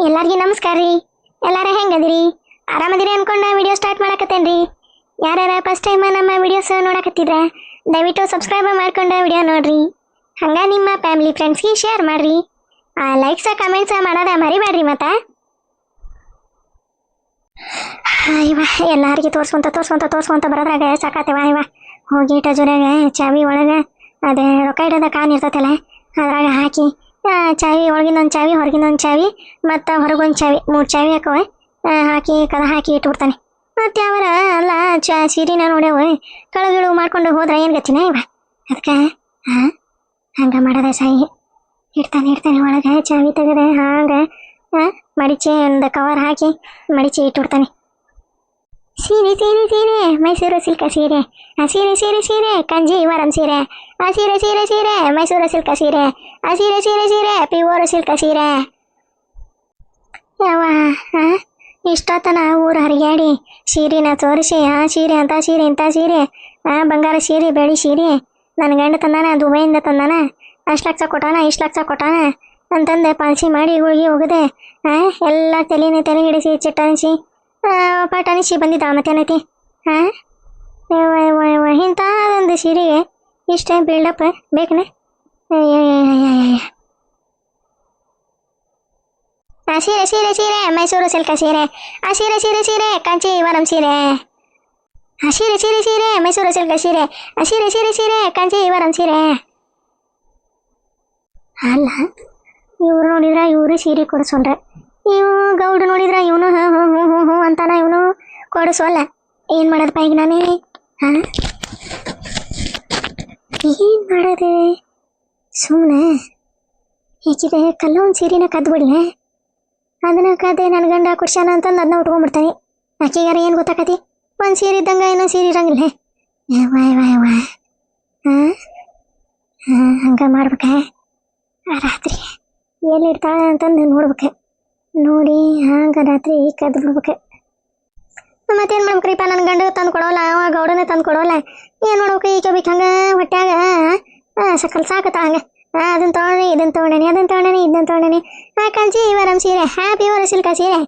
ಎಲ್ಲರಿಗೂ ನಮಸ್ಕಾರ ರೀ. ಎಲ್ಲಾರ ಹೆಂಗದಿರಿ? ಆರಾಮದಿರಿ ಅನ್ಕೊಂಡ ವಿಡಿಯೋ ಸ್ಟಾರ್ಟ್ ಮಾಡಕತ್ತೇನ್ರಿ. ಯಾರ್ಯಾರ ಫಸ್ಟ್ ಟೈಮ್ ನಮ್ಮ ವಿಡಿಯೋಸ್ ನೋಡಕತ್ತಿದ್ರೆ ದಯವಿಟ್ಟು ಸಬ್ಸ್ಕ್ರೈಬ್ ಮಾಡ್ಕೊಂಡು ವಿಡಿಯೋ ನೋಡ್ರಿ. ಹಂಗ ನಿಮ್ಮ ಫ್ಯಾಮಿಲಿ ಫ್ರೆಂಡ್ಸ್ಗೆ ಶೇರ್ ಮಾಡ್ರಿ. ಲೈಕ್ಸ್ ಕಮೆಂಟ್ಸ್ ಮಾಡೋದ ಮರಿಬೇಡ್ರಿ. ಮತ್ತೆ ಇವ ಎಲ್ಲಾರಿಗೆ ತೋರ್ಸ್ಕೊಂತ ಬರೋದ್ರಾಗ ಸಾಕಾತೇವ. ಇವ ಹೋಗಿ ಟಜುರಾಗ ಚಾವಿ ಒಳಗೆ ಅದೇ ರೊಕ್ಕ ಇಡೋದ ಕಾನ್ ಇರ್ತೈತಲ್ಲ ಅದ್ರಾಗ ಹಾಕಿ ಚಾವಿ ಒಳಗಿಂದೊಂದು ಚಾವಿ ಹೊರಗಿಂದೊಂದು ಚಾವಿ ಮತ್ತು ಹೊರಗೊಂದು ಚಾವಿ 3 ಚಾವಿ ಹಾಕವ ಹಾಕಿ ಕದ ಹಾಕಿ ಇಟ್ಬಿಡ್ತಾನೆ. ಮತ್ತೆ ಅವರ ಅಲ್ಲ ಸೀರಿನ ನೋಡ್ಯಾವ ಕಳಗಿಳು ಮಾಡ್ಕೊಂಡು ಹೋದ್ರೆ ಏನು ಗತ್ತಿನ ಇವ. ಅದಕ್ಕೆ ಹಂಗೆ ಮಾಡೋದೆ ಸಾಯಿ. ಇಡ್ತಾನೆ ಒಳಗೆ ಚಾವಿ ತೆಗೆದೆ ಹಂಗೆ ಮಡಿಚಿ ಒಂದು ಕವರ್ ಹಾಕಿ ಮಡಿಚಿ ಇಟ್ಬಿಡ್ತಾನೆ. ಸೀರೆ ಮೈಸೂರು ಸಿಲ್ಕ ಸೀರೆ, ಸೀರೆ ಕಂಜೀವರಂ ಸೀರೆ, ಸೀರೆ ಮೈಸೂರು ಸಿಲ್ಕ ಸೀರೆ, ಸೀರೆ ಪ್ಯೂರ್ ಸಿಲ್ಕ ಸೀರೆ. ಯಾವ ಇಷ್ಟೊತ್ತನ ಊರು ಹರಿಗಾಡಿ ಸೀರೆನ ತೋರಿಸಿ ಸೀರೆ ಅಂತ ಸೀರೆ ಇಂಥ ಸೀರೆ ಬಂಗಾರ ಸೀರೆ ಬೆಳ್ಳಿ ಸೀರೆ ನನ್ನ ಗಂಡ ತಂದಾನ, ದುಬೈಯಿಂದ ತಂದಾನ, ಅಷ್ಟು ಲಕ್ಷ ಕೊಟ್ಟಾನ ಇಷ್ಟು ಲಕ್ಷ ಕೊಟ್ಟಾನ ಅಂತಂದೆ ಪಾಲಿಸಿ ಮಾಡಿ ಹೋಗಿ ಹೋಗದೆ ಎಲ್ಲ ತಲೆ ಹಿಡಿಸಿ ಚಿಟ್ಟನಿಸಿ ಪಟನಿಸಿ ಬಂದಿದ್ದ. ಮತ್ತೇನೈತಿ ಇಂಥ ಒಂದು ಸೀರೆಗೆ ಇಷ್ಟೇ ಬಿಲ್ಡಪ್ ಬೇಕನೆ? ಸೀರೆ ಮೈಸೂರು ಸಿಲ್ಕ ಸೀರೆ, ಸೀರೆ ಕಂಚೀವರಂ ಸೀರೆ, ಸೀರೆ ಮೈಸೂರು ಸಿಲ್ಕ ಸೀರೆ, ಸೀರೆ ಕಂಚೀವರಂ ಸೀರೆ. ಅಲ್ಲ ಇವ್ರು ನೋಡಿದ್ರ ಇವರು ಸೀರೆ ಕೊಡಿಸೋಲ್ರ, ಇವು ಗೌಡು ನೋಡಿದ್ರ ಇವನು ಹ್ಞೂ ಅಂತಾನ, ಇವನು ಕೊಡಿಸೋಲ್ಲ. ಏನು ಮಾಡೋದಪ್ಪ ಈಗ ನಾನೇ? ಏನು ಮಾಡೋದು? ಸುಮ್ಮನೆ ಈಕಿದೆ ಕಲ್ಲೊಂದು ಸೀರೆನ ಕದ್ಬಿಡ್ಲೆ, ಅದನ್ನ ಕದ್ದೆ ನನ್ನ ಗಂಡ ಕುಡ್ಸ್ಯಾನ ಅಂತಂದು ಅದನ್ನ ಉಟ್ಕೊಂಡ್ಬಿಡ್ತಾನೆ. ಆಕೆಗಾರ ಏನು ಗೊತ್ತಾಕತಿ? ಒಂದು ಸೀರೆ ಇದ್ದಂಗೆ ಇನ್ನೊಂದು ಸೀರೆ ಇರಂಗಿಲ್ಲ. ಹಂಗೆ ಮಾಡ್ಬೇಕ. ರಾತ್ರಿ ಎಲ್ಲಿರ್ತಾಳೆ ಅಂತಂದು ನೋಡ್ಬೇಕು, ನೋಡಿ ಹಂಗೆ ರಾತ್ರಿ ಕದ್ದು ಬಿಡ್ಬೇಕು. ಮತ್ತೇನು ಮಾಡ್ಬೇಕ್ರಿಪ್ಪ? ನನ್ನ ಗಂಡ ತಂದು ಕೊಡೋಲ್ಲ, ಅವ ಗೌಡನೇ ತಂದು ಕೊಡೋಲ್ಲ. ಏನು ಮಾಡ್ಬೇಕು? ಈಗ ಬೇಕು ಹಂಗೆ ಹೊಟ್ಯಾಗ ಸಕಲ್ ಸಾಕತ್ತ ಹಂಗೆ ಅದನ್ನು ತೊಗೊಂಡು ಇದನ್ನು ತೊಗೊಂಡೇನಿ, ಅದನ್ನು ತೊಗೊಂಡೇನಿ ಇದನ್ನು ತೊಗೊಂಡೇನಿ. ಕಂಚೀವರಂ ಸೀರೆ, ಪ್ಯೂರ್ ಸಿಲ್ಕ ಸೀರೆ,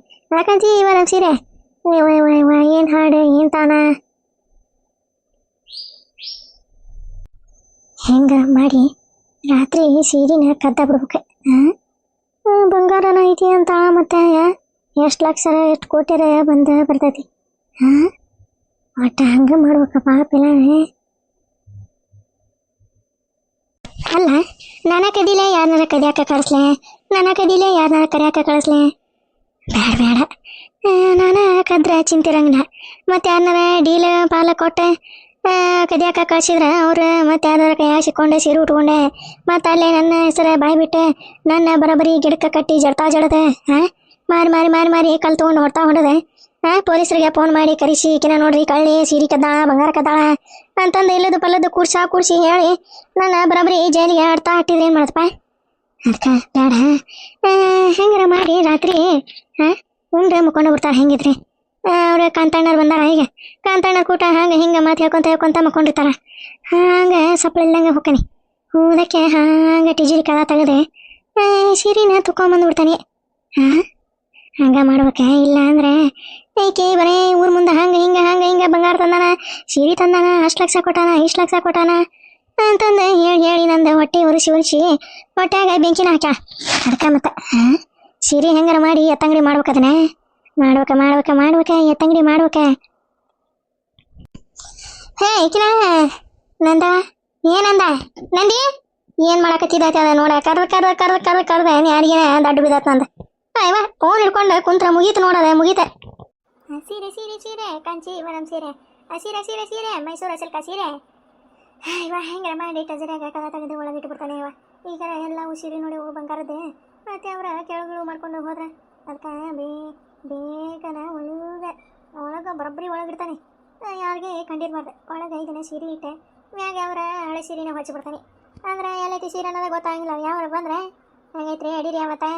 ಕಂಚೀವರಂ ಸೀರೆ. ಏನು ಹಾಡು ಏನು ತಾನ? ಹೆಂಗೆ ಮಾಡಿ ರಾತ್ರಿ ಸೀರೆನ ಕದ್ದ ಬಿಡ್ಬೇಕು. ಬಂಗಾರನ ಐತಿ ಅಂತ ಮತ್ತೆ ಎಷ್ಟು ಲಕ್ಷ ಎಷ್ಟು ಕೋಟಿರ ಬಂದು ಬರ್ತೈತಿ. ಒಟ್ಟು ಹಂಗೆ ಮಾಡ್ಬೇಕಪ್ಪ ಪಾಪಿಲ್ಲ. ಅಲ್ಲ ನನ್ನ ಕದಿಲೆ ಯಾರನ್ನಾರ ಕದಿಯಾಕ ಕಳಿಸ್ಲೆ, ನನ್ನ ಕದಿಲೆ ಯಾರನ್ನಾರ ಕರಿಯಾಕ ಕಳಿಸ್ಲೆ? ಬೇಡ ನಾನು ಕದ್ರೆ ಚಿಂತಿರಂಗಿಲ್ಲ. ಮತ್ತು ಯಾರನ್ನಾರ ಡೀಲ್ ಪಾಲ ಕೊಟ್ಟೆ ಕದಿಯಾಕ ಕಳ್ಸಿದ್ರೆ ಅವ್ರು ಮತ್ತೆ ಯಾವ್ದಾರ ಕೈಯಾಗ ಸಿಕ್ಕೊಂಡೆ ಸೀರೆ ಉಟ್ಕೊಂಡೆ ಮತ್ತು ಅಲ್ಲೇ ನನ್ನ ಹೆಸರು ಬಾಯ್ಬಿಟ್ಟೆ ನನ್ನ ಬರೋಬ್ಬರಿ ಗಿಡಕ್ಕೆ ಕಟ್ಟಿ ಜಡ್ತಾ ಜಡದೆ ಮಾರಿ ಕಲ್ ತೊಗೊಂಡು ಹೊಡೆದೆ. ಪೊಲೀಸರಿಗೆ ಫೋನ್ ಮಾಡಿ ಕರೆಸಿ ಈಕಿನ ನೋಡ್ರಿ ಕಳ್ಳಿ ಸೀರೆ ಕದ್ದಾಳ ಬಂಗಾರ ಕದ್ದಾಳ ಅಂತಂದು ಇಲ್ಲದು ಪಲ್ಲದು ಕೂರ್ಸಿ ಹೇಳಿ ನನ್ನ ಬರೋಬ್ಬರಿ ಜೈಲಿಗೆ ಹಟ್ಟಿದ್ರೆ ಏನು ಮಾಡತ್ತಪ್ಪ? ಅದಕ್ಕೆ ಬೇಡ. ಹೆಂಗಾರ ಮಾಡಿ ರಾತ್ರಿ ಉಂಡ್ರೆ ಮುಕ್ಕೊಂಡು ಬಿಡ್ತಾಳೆ. ಹೆಂಗಿದ್ರಿ ಅವ್ರ ಕಾಂತಣ್ಣರು ಬಂದಾರ, ಈಗ ಕಾಂತಣ್ಣರು ಕೂಟ ಹಂಗೆ ಹಿಂಗೆ ಮಾತು ಹೇಳ್ಕೊಂತ ಮಕ್ಕೊಂಡಿರ್ತಾರ. ಹಂಗೆ ಸಪ್ಪಳಿಲ್ದಂಗೆ ಹೋಗ್ತಾನೆ. ಹೂದಕ್ಕೆ ಹಂಗೆ ಟಿಜಿರಿ ಕದ ತೆಗೆದೆ ಸೀರೆನ ತುಕೊಂಬಂದ್ಬಿಡ್ತಾನೆ. ಹಂಗೆ ಮಾಡ್ಬೇಕ? ಇಲ್ಲ ಅಂದರೆ ಏಕೆ ಬರೀ ಊರ ಮುಂದೆ ಹಂಗೆ ಬಂಗಾರ ತಂದಾನ ಸೀರೆ ತಂದಾನ ಅಷ್ಟು ಲಕ್ಷ ಕೊಟ್ಟಾನ ಇಷ್ಟು ಲಕ್ಷ ಕೊಟ್ಟಾನ ಅಂತಂದು ಹೇಳಿ ನಂದು ಹೊಟ್ಟೆ ಉರಿಸಿ ಹೊಟ್ಯಾಗ ಬೆಂಕಿನ ಹಾಕ. ಅದಕ್ಕೆ ಮತ್ತೆ ಸೀರೆ ಹೆಂಗಾರ ಮಾಡಿ ಎತ್ತಂಗಡಿ ಮಾಡ್ಬೇಕದನ್ನ ಮಾಡ್ಬೇಕ ಎತ್ತಂಗಡಿ ಮಾಡ್ಬೇಕ. ಈಕಿನ ನಂದ ಏನಂದ ನಂದಿ ಏನು ಮಾಡಕತ್ತಿದ್ದೈತೆ ಅದ ನೋಡ ಕರ್ದ ಯಾರಿಗೇನ ದಡ್ಡು ಬಿದ್ದತ್ ನಂದ. ಇವ ಫೋನ್ ಹಿಡ್ಕೊಂಡು ಕುಂತ್ರ ಮುಗೀತು ನೋಡೋದೆ ಮುಗೀತ. ಸೀರೆ ಕಂಚೀವರಂ ಸೀರೆ, ಸೀರೆ ಮೈಸೂರು ಸಿಲ್ಕ ಸೀರೆ. ಇವ ಹೆಂಗಾರ ಮಾಡಿ ಟಜರಾಗ ಕದ ತೆಗೆದು ಒಳಗಿಟ್ಬಿಡ್ತಾನೆ. ಇವ ಈಗ ಎಲ್ಲ ಸೀರೆ ನೋಡಿ ಹೋಗಿ ಬಂಗಾರದ್ದೆ ಮತ್ತೆ ಅವರ ಕೆಳಗಳು ಮಾಡ್ಕೊಂಡು ಹೋದ್ರೆ ಅದಕ್ಕೆ ಬೇಗನ ಒಳಗೆ ಬರೋಬ್ಬರಿ ಒಳಗಿಡ್ತಾನೆ. ಯಾರಿಗೆ ಕಂಡಿರ್ಬಾರ್ದು. ಒಳಗೆ ಇದನ್ನ ಸೀರೆ ಇಟ್ಟೆ ಮ್ಯಾಗೆ ಅವರ ಹಳೆ ಸೀರೆನ ಹೊಚ್ಚಿಬಿಡ್ತಾನೆ. ಅಂದ್ರೆ ಎಲ್ಲೈತಿ ಸೀರೆ ಅನ್ನೋದೇ ಗೊತ್ತಾಗಿಲ್ಲ. ಯಾವಾಗ ಬಂದರೆ ಹೆಂಗೈತ್ರಿ ಅಡೀರಿ ಮತ್ತೆ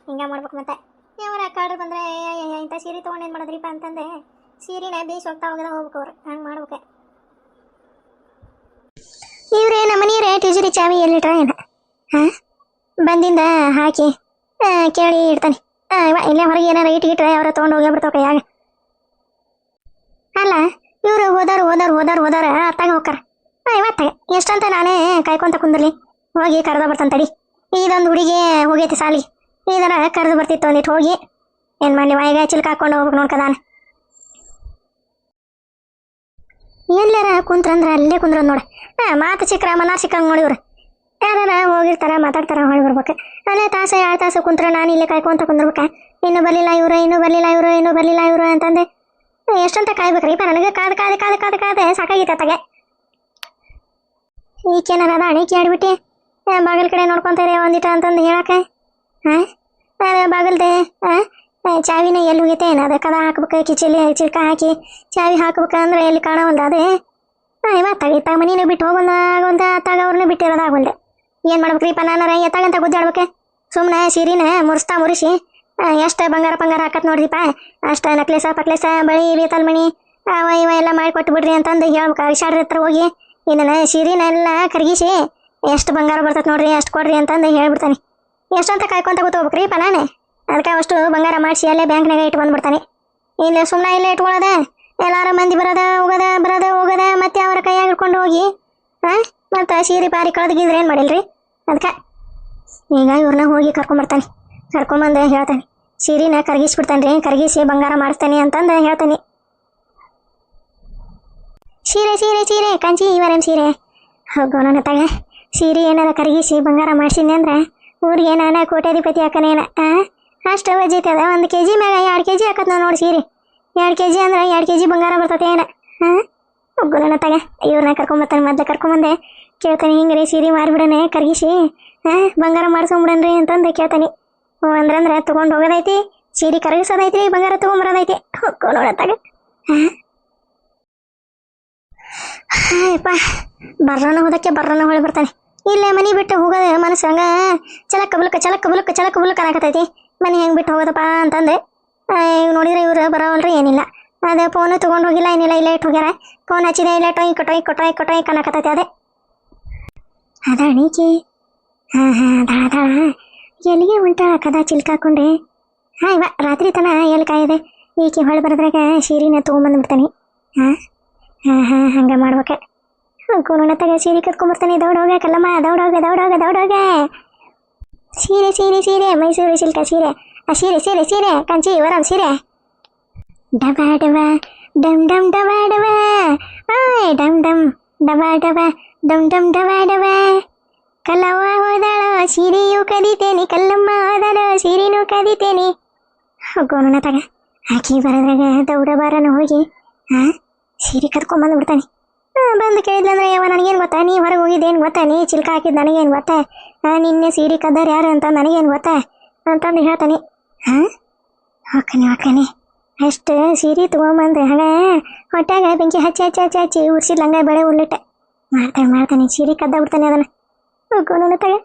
ಹಿಂಗೆ ಮಾಡ್ಬೇಕು. ಮತ್ತೆ ಯಾವರ ಕಾಡ್ರು ಬಂದರೆ ಇಂಥ ಸೀರೆ ತೊಗೊಂಡು ಏನು ಮಾಡೋದ್ರಿಪ್ಪ ಅಂತಂದೆ ಸೀರೆನ ಬೀಸಿ ಹೋಗ್ತಾ ಹೋಗ್ಬೇಕು. ಅವ್ರು ಹಂಗೆ ಮಾಡ್ಬೇಕು. ಇವ್ರೆ ನಮ್ಮ ನೀರೇ ಟಿಜರಿ ಚಾವಿ ಎಲ್ಲಿಟ್ರ ಏನ ಬಂದಿಂದ ಹಾಕಿ ಕೇಳಿ ಇಡ್ತಾನೆ. ಇಲ್ಲೇ ಹೊರಗೆ ಏನಾರ ಇಟ್ರೆ ಅವರ ತೊಗೊಂಡು ಹೋಗೇ ಬಿಡ್ತಾವ ಕೈಯಾಗ. ಅಲ್ಲ ಇವರು ಹೋದಾರ ಅತ್ತಾಗ ಹೋಗ್ತಾರ. ಇವತ್ತಾಗ ಎಷ್ಟಂತ ನಾನೇ ಕಾಯ್ಕೊಂತ ಕುಂದ್ರಲಿ, ಹೋಗಿ ಕರೆದ ಬರ್ತಾನೆ ತಡಿ. ಇದೊಂದು ಹುಡುಗಿ ಹೋಗೈತಿ ಸಾಲಿ, ಇದರ ಕರೆದು ಬರ್ತಿತ್ತು ಒಂದಿಟ್ಟು ಹೋಗಿ ಏನು ಮಾಡಲಿ ವಾಯಿಗ ಚಿಲ್ಕ ಹಾಕೊಂಡು ಹೋಗ್ಬೇಕು ನೋಡ್ಕದಾನ. ಎಲ್ಲಾರ ಕುಂತ್ರಂದ್ರೆ ಅಲ್ಲೇ ಕುಂದ್ರ ನೋಡಿ. ಮಾತು ಸಿಕ್ಕ್ರ ಮನಾರ್ ಸಿಕ್ಕಂಗೆ ನೋಡಿವ್ರು ಯಾರ ಹೋಗಿರ್ತಾರ ಮಾತಾಡ್ತಾರ ಹೊಳಿ ಬರ್ಬೇಕು. ಅಲ್ಲೇ ತಾಸು 2 ತಾಸು ಕುಂತ್ರ ನಾನು ಇಲ್ಲೇ ಕಾಯ್ಕೊಂತ ಕುಂದ್ರಬೇಕ. ಇನ್ನೂ ಬರಲಿಲ್ಲ ಇವರು ಅಂತಂದೆ ಎಷ್ಟಂತ ಕಾಯ್ಬೇಕ್ರಿಪ್ಪ ನನಗೆ. ಕಾದ ಸಾಕಾಗಿತ್ತು ಅತ್ತಾಗೆ. ಈಕೇನಾರ ಅದ ಅಣಿಕೆ ಆಡ್ಬಿಟ್ಟು ಬಾಗಿಲ ಕಡೆ ನೋಡ್ಕೊಂತಾರೆ ಒಂದಿಟ ಅಂತಂದು ಹೇಳಕ್ಕೆ. ಅದೇ ಬಾಗಿಲ್ದೆ ಚಾವಿನ ಎಲ್ಲಿ ಹೋಗೈತೆ ಏನು ಅದೇ ಕದ ಹಾಕ್ಬೇಕು, ಚಿಲ್ಕ ಹಾಕಿ ಚಾವಿ ಹಾಕ್ಬೇಕಂದ್ರೆ ಎಲ್ಲಿ ಕಾಣವಲ್ದು ಅದೇ. ಇವತ್ತಾಗ ಮನೇನ ಬಿಟ್ಟು ಹೋಗೋದ ಅತ್ತಾಗ ಅವ್ರನ್ನ ಬಿಟ್ಟಿರೋದಾಗಲ್ದೆ. ಏನು ಮಾಡ್ಬೇಕ್ರಿಪ್ಪ ನಾನಾರ ಎತ್ತಾಗಂತ ಗುದ್ದಾಡ್ಬೇಕೆ. ಸುಮ್ಮನೆ ಸೀರಿನ ಮುರಿಸಿ ಎಷ್ಟು ಬಂಗಾರ ಹಾಕತ್ ನೋಡ್ರಿಪ್ಪ, ಅಷ್ಟು ನಕ್ಲೇಸ ಪಕ್ಲೇಸ ಬಳಿ ಬೇತಲ್ ಮಣಿ ಇವ ಎಲ್ಲ ಮಾಡಿ ಕೊಟ್ಟು ಬಿಡ್ರಿ ಅಂತಂದು ಹೇಳ್ಬೇಕು. ಅವಿಷಾಡ್ರ ಹತ್ರ ಹೋಗಿ ಇದನ್ನ ಸೀರಿನೆಲ್ಲ ಕರಗಿಸಿ ಎಷ್ಟು ಬಂಗಾರ ಬರ್ತೈತೆ ನೋಡ್ರಿ ಅಷ್ಟು ಕೊಡ್ರಿ ಅಂತಂದು ಹೇಳ್ಬಿಡ್ತಾನೆ. ಎಷ್ಟಂತ ಕಾಯ್ಕೊಂತ ಕೂತ್ಕೋಬೇಕ್ರಿಪ್ಪ ನಾನೇ. ಅದಕ್ಕೆ ಅಷ್ಟು ಬಂಗಾರ ಮಾಡಿಸಿ ಅಲ್ಲೇ ಬ್ಯಾಂಕ್ನಾಗ ಇಟ್ಟು ಬಂದ್ಬಿಡ್ತಾನೆ. ಇಲ್ಲೇ ಸುಮ್ಮನೆ ಇಲ್ಲೇ ಇಟ್ಕೊಳ್ಳೋದೆ, ಎಲ್ಲಾರ ಮಂದಿ ಬರೋದ ಹೋಗೋದ ಮತ್ತೆ ಅವರ ಕೈಯಾಗ ಹಿಡ್ಕೊಂಡು ಹೋಗಿ ಮತ್ತು ಸೀರೆ ಪಾರಿ ಕಳೆದಿದ್ರೆ ಏನು ಮಾಡಿಲ್ರಿ. ಅದಕ್ಕೆ ಈಗ ಇವ್ರನ್ನ ಹೋಗಿ ಕರ್ಕೊಂಬರ್ತಾನೆ. ಕರ್ಕೊಂಬಂದು ಹೇಳ್ತಾನೆ ಸೀರೆನ ಕರಗಿಸ್ಬಿಡ್ತಾನೆ ರೀ, ಕರಗಿಸಿ ಬಂಗಾರ ಮಾಡಿಸ್ತಾನೆ ಅಂತಂದು ಹೇಳ್ತಾನೆ. ಸೀರೆ ಕಂಚಿ ಇವರೇನು ಸೀರೆ ಹೋಗೋ ನನ್ನ ತಗ. ಸೀರೆ ಏನಾರ ಕರಗಿಸಿ ಬಂಗಾರ ಮಾಡಿಸಿದ್ನಿ ಅಂದ್ರೆ ಊರಿಗೆ ನಾನು ಕೋಟ್ಯಾಧಿಪತಿ ಹಾಕನೇನ. ಅಷ್ಟು ವಜ್ಜೈತದ 1 kg ಮ್ಯಾಗ 2 kg ಹಾಕತ್ ನಾವು ನೋಡಿ ಸೀರೆ. 2 kg ಅಂದ್ರೆ 2 kg ಬಂಗಾರ ಬರ್ತತೆ ಏನ. ಹೋಗೋ ನನ್ನ ತಗ. ಇವ್ರನ್ನ ಕರ್ಕೊಂಬರ್ತಾನೆ. ಮೊದಲು ಕರ್ಕೊಂಬಂದೆ ಕೇಳ್ತಾನೆ ಹಿಂಗೆ ಸೀರೆ ಮಾರಿಬಿಡನೆ ಕರಗಿಸಿ ಬಂಗಾರ ಮಾಡಿಸ್ಕೊಂಬಿಡನ್ರಿ ಅಂತಂದು ಕೇಳ್ತಾನೆ. ಅಂದ್ರಂದ್ರೆ ತೊಗೊಂಡು ಹೋಗೋದೈತಿ, ಸೀರೆ ಕರಗಿಸೋದೈತಿ, ಬಂಗಾರ ತೊಗೊಂಬರೋದೈತಿ. ಹೋಗೋ ನೋಡತ್ತಾಗ. ಬರ್ರನ ಹೊಳಿ ಬರ್ತಾನೆ. ಇಲ್ಲೇ ಮನೆ ಬಿಟ್ಟು ಹೋಗೋದು ಮನಸ್ಸು ಹಂಗ ಚಲಕ್ಕ ಬುಲಕ್ಕ ಅನ್ನಕತ್ತೈತಿ. ಮನೆ ಹೆಂಗೆ ಬಿಟ್ಟು ಹೋಗೋದಪ್ಪ ಅಂತಂದೆ. ಈಗ ನೋಡಿದ್ರೆ ಇವ್ರು ಬರೋವಲ್ರಿ ಏನಿಲ್ಲ. ಅದೇ ಫೋನು ತೊಗೊಂಡು ಹೋಗಿಲ್ಲ ಏನಿಲ್ಲ, ಇಲ್ಲೇ ಇಟ್ಟು ಹೋಗ್ಯಾರ. ಫೋನ್ ಹಚ್ಚಿದೆ ಇಲ್ಲ ಟೊಯ್ ಅನ್ನಕತ್ತೈತಿ. ಅದೇ ಅದ ಅಣೀಕಿ ಅದ ಎಲ್ಲಿಗೆ ಉಂಟ ಕದ ಚಿಲ್ಕಾಕೊಂಡೆ. ರಾತ್ರಿ ತನ ಎಲ್ಲಿ ಕಾಯಿದೆ. ಈಕೆ ಹೊಳೆ ಬರೋದ್ರಾಗ ಸೀರೆನ ತೊಗೊಂಬಂದ್ಬಿಡ್ತಾನೆ. ಹಂಗೆ ಮಾಡ್ಬೇಕೆ. ಕೋಣ ತಗ ಸೀರೆ ಕತ್ಕೊಂಬರ್ತಾನೆ. ದೌಡೋಗ ಕಲ್ಲಮ್ಮ ದೌಡೋಗ. ಸೀರೆ ಮೈಸೂರು ಸಿಲ್ಕ ಸೀರೆ. ಸೀರೆ ಕಂಚಿ ವರಂ ಸೀರೆ. ಡಬ ಡಮ್ ಡಬ ಡಮ್ ಡಬ ಕಲ್ಲವ್ವ ಹೋದಾಳೋ ಸೀರೆಯೂ ಕದಿತೇನೆ, ಕಲ್ಲಮ್ಮ ಹೋದಾಳೋ ಸೀರೆನೂ ಕದಿತೇನೆ. ಹೋಗೋಣ ತಗ. ಆಕಿ ಬರೋದ್ರಾಗ ದೌಡ ಬಾರನ ಹೋಗಿ ಸೀರೆ ಕತ್ಕೊಂಬಂದ್ಬಿಡ್ತಾನೆ. ಬಂದು ಕೇಳಿದ್ಲಂದ್ರೆ ಯಾವ ನನಗೇನು ಗೊತ್ತಾ, ನೀ ಹೊರಗೆ ಹೋಗಿದ್ದೇನು ಗೊತ್ತಾ, ನೀ ಚಿಲ್ಕ ಹಾಕಿದ್ದು ನನಗೇನು ಗೊತ್ತಾ, ನಿನ್ನೆ ಸೀರೆ ಕದ್ದಾರ ಯಾರು ಅಂತ ನನಗೇನು ಗೊತ್ತಾ ಅಂತಂದು ಹೇಳ್ತಾನೆ. ಹೋಗ್ತಾನೆ ಅಷ್ಟು ಸೀರೆ ತೊಗೊಂಬಂದು ಹಂಗ ಹೊಟ್ಯಾಗ ಬೆಂಕಿ ಹಚ್ಚಿ ಉರ್ಸಿದ್ ಹಂಗ ಬೆಳೆ ಉರ್ಲಿಟ್ಟೆ ಮಾಡ್ತಾನೆ. ಸೀರೆ ಕದ್ದ ಬಿಡ್ತಾನೆ ಅದನ್ನು. ಹೋಗೋಣ ತಗ.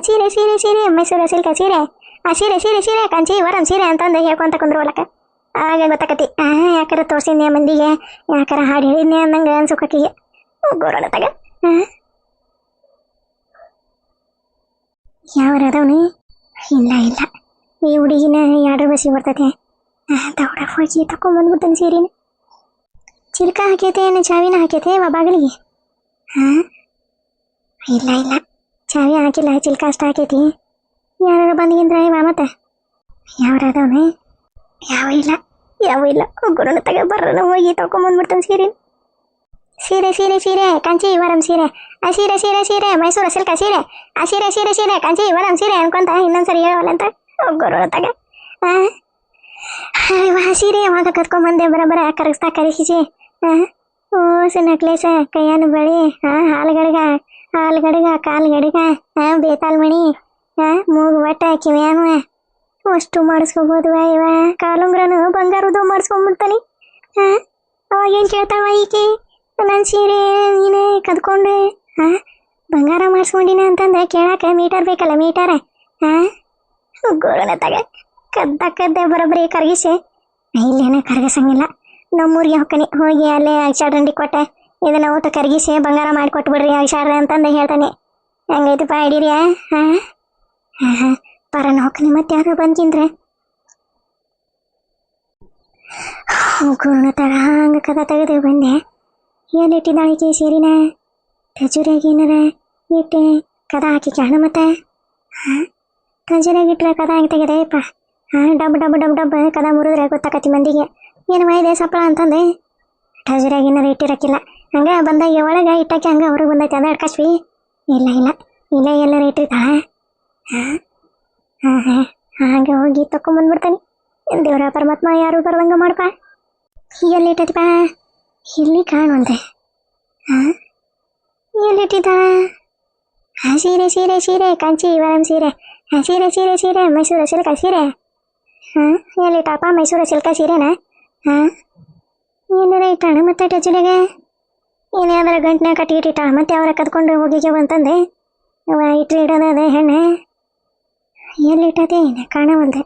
ಸೀರೆ ಮೈಸೂರು ಸಿಲ್ಕ ಸೀರೆ. ಸೀರೆ ಕಂಚಿ ವರಂ ಸೀರೆ ಅಂತಂದು ಹೇಳ್ಕೊಂತ ಕುಂದ್ರವಲಕ್ಕ. ಆಗ ಗೊತ್ತಾಕತಿ ಯಾಕಾರ ತೋರ್ಸಿದ್ನೆ ಮಂದಿಗೆ, ಯಾಕಾರ ಹಾಡು ಹೇಳಿದ್ನೆ ಅನ್ನಂಗೆ ಅನ್ಸೋಕಕ್ಕಿಗೆ. ಹೋಗೋಣ ತಗ. ಯಾವ್ರದವನು ಇಲ್ಲ ಈ ಹುಡುಗಿನ 2 ಬಸ್ಸಿಗೆ ಬರ್ತೈತೆ. ದೌಡ ಹೋಗಿ ತಕೊಂಬಂದ್ಬಿಡ್ತಾನೆ ಸೀರೆನ. ಚಿಲ್ಕ ಹಾಕೈತೆ ಏನು ಚಾವಿನ ಹಾಕೈತೆ ಬಾಗಿಲಿಗೆ. ಇಲ್ಲ ಚಾವಿ ಹಾಕಿಲ್ಲ, ಚಿಲ್ಕ ಅಷ್ಟು ಹಾಕೈತಿ. ಯಾರು ಬಂದಿದ್ರೆ ಮತ್ತೆ ಯಾವ್ರದವನು ಯಾವ ಇಲ್ಲ. ಹೋಗೋಣ ತಗ. ಬರ್ರನ ಹೋಗಿ ತಕೊಂಬಂದ್ಬಿಡ್ತಾನೆ ಸೀರೆ ಕಂಚಿ ವರಂ ಸೀರೆ. ಸೀರೆ ಮೈಸೂರು ಸಿಲ್ಕ ಸೀರೆ. ಸೀರೆ ಕಂಚಿ ವರಂ ಸೀರೆ ಅನ್ಕೊಂತ ಇನ್ನೊಂದ್ಸರಿ ಹೇಳವಲ್ಲ ಅಂತ. ಹೋಗೋಣ ತಗ. ಸೀರೆ ಯಾವಾಗ ಕತ್ಕೊಂಬಂದೆ ಬರ ಕರಗಿಸಿ ಓಸು ನಕ್ಲೇಸ ಕೈಯಾನು ಬಳಿ ಹಾಲ್ಗಡಿಗ ಕಾಲ್ಗಡಿಗ ಬೇತಾಲ್ ಮಣಿ ಮೂಗು ಬಟ್ಟ ಕಿವ್ಯಾನು ಅಷ್ಟು ಮಾಡಿಸ್ಕೋಬೋದು. ಇವ ಕಾಲುಂಗ್ರನು ಬಂಗಾರದು ಮಾಡಿಸ್ಕೊಂಡ್ಬಿಡ್ತಾನೆ. ಅವಾಗೇನು ಕೇಳ್ತಾವ ಈಕೆ, ನನ್ನ ಸೀರೆ ನೀನೇ ಕದ್ಕೊಂಡೆ ಬಂಗಾರ ಮಾಡಿಸ್ಕೊಂಡಿನ ಅಂತಂದ್ರೆ ಕೇಳಾಕ ಮೀಟರ್ ಬೇಕಲ್ಲ, ಮೀಟರ್. ಗೋರನ ತಗ. ಕದ್ದೆ ಬರೋಬ್ಬರಿ ಕರಗಿಸಿ ಇಲ್ಲೇನ ಕರಗಿಸಂಗಿಲ್ಲ. ನಮ್ಮೂರಿಗೆ ಹೋಗಿ ಅಲ್ಲೇ ಅಕ್ಷಾಡ್ರಂಡಿ ಕೊಟ್ಟೆ, ಇದನ್ನ ಊಟ ಕರಗಿಸಿ ಬಂಗಾರ ಮಾಡಿ ಕೊಟ್ಬಿಡ್ರಿ ಅಕ್ಷಾಡ್ರ ಅಂತಂದು ಹೇಳ್ತಾನೆ. ಹೆಂಗೈತಪ್ಪ ಹಿಡೀರಿ. ಪರನ ಹೋಗ್ನಿ ಮತ್ತೆ ಯಾರು ಬಂದ್ಕಿಂದ್ರೆ ಗುರುಣ ತಗ ಹಂಗೆ ಕದ ತೆಗೆದು ಬಂದೆ. ಎಲ್ಲಿಟ್ಟಿದ್ದಾಳಿಕೆ ಸೀರಿನ ಟಜುರಿಯಾಗಿ ಏನಾರ ಇಟ್ಟೆ ಕದ ಹಾಕಿ ಕಾಣ ಮತ್ತೆ ಹಾಂ ಟಜುರಿಯಾಗಿ ಇಟ್ಟರೆ ಕದ ಹಾಕಿ ತೆಗೆದೆಯಪ್ಪ. ಹಾಂ ಡಬ್ ಡಬ್ ಡಬ್ ಡಬ್ ಕದ ಮುರಿದ್ರೆ ಗೊತ್ತಾಕತಿ ಮಂದಿಗೆ ಏನು ಮೈದೆ ಸಪ್ಪಳ ಅಂತಂದೆ. ಟಜುರಿಯಾಗಿ ಏನಾರ ಇಟ್ಟಿರಕ್ಕಿಲ್ಲ ಹಂಗೆ ಬಂದಾಗ ಒಳಗೆ ಇಟ್ಟಕ್ಕೆ ಹಂಗೆ ಹೊರಗೆ ಬಂದೈತೆ ಅದ ಹಿಡ್ಕಶ್ವಿ. ಇಲ್ಲ ಇಲ್ಲ ಇಲ್ಲ ಎಲ್ಲರೂ ಇಟ್ಟಿರ್ತಾಳೆ. ಹಾಂ ಹಾಂ ಹಾಂ ಹಾಗೆ ಹೋಗಿ ತಕೊಂಬಂದ್ಬಿಡ್ತಾನೆ. ದೇವರ ಪರಮಾತ್ಮ ಯಾರು ಬರ್ದಂಗೆ ಮಾಡಪ್ಪ. ಎಲ್ಲಿಟ್ಟೈತಿಪ್ಪ ಇಲ್ಲಿ ಕಾಣುವಂತೆ. ಹಾಂ ಎಲ್ಲಿಟ್ಟಿದ್ದಾಳ? ಹಾಂ ಸೀರೆ ಸೀರೆ ಸೀರೆ ಕಂಚಿ ವರಂ ಸೀರೆ. ಹಾಂ ಸೀರೆ ಸೀರೆ ಸೀರೆ ಮೈಸೂರು ಸಿಲ್ಕ ಸೀರೆ. ಹಾಂ ಎಲ್ಲಿಟ್ಟಪ್ಪ ಮೈಸೂರು ಸಿಲ್ಕ ಸೀರೆನಾ? ಹಾಂ ಏನಾರ ಇಟ್ಟಾಣ ಮತ್ತೆ ಟಜುಲಿಗೆ ಏನೇ ಅದರ ಗಂಟನೆ ಕಟ್ಟಿ ಇಟ್ಟಿಟ್ಟಾಳ ಮತ್ತೆ ಅವರ ಕದ್ಕೊಂಡು ಹೋಗಿಗೆ ಬಂತಂದೆ ಇಟ್ರಿ ಇಡೋದ ಅದೇ ಹೆಣ್ಣೆ ಎಲ್ಲಿಟ್ಟದೆ ಕಾಣವಂತೆ.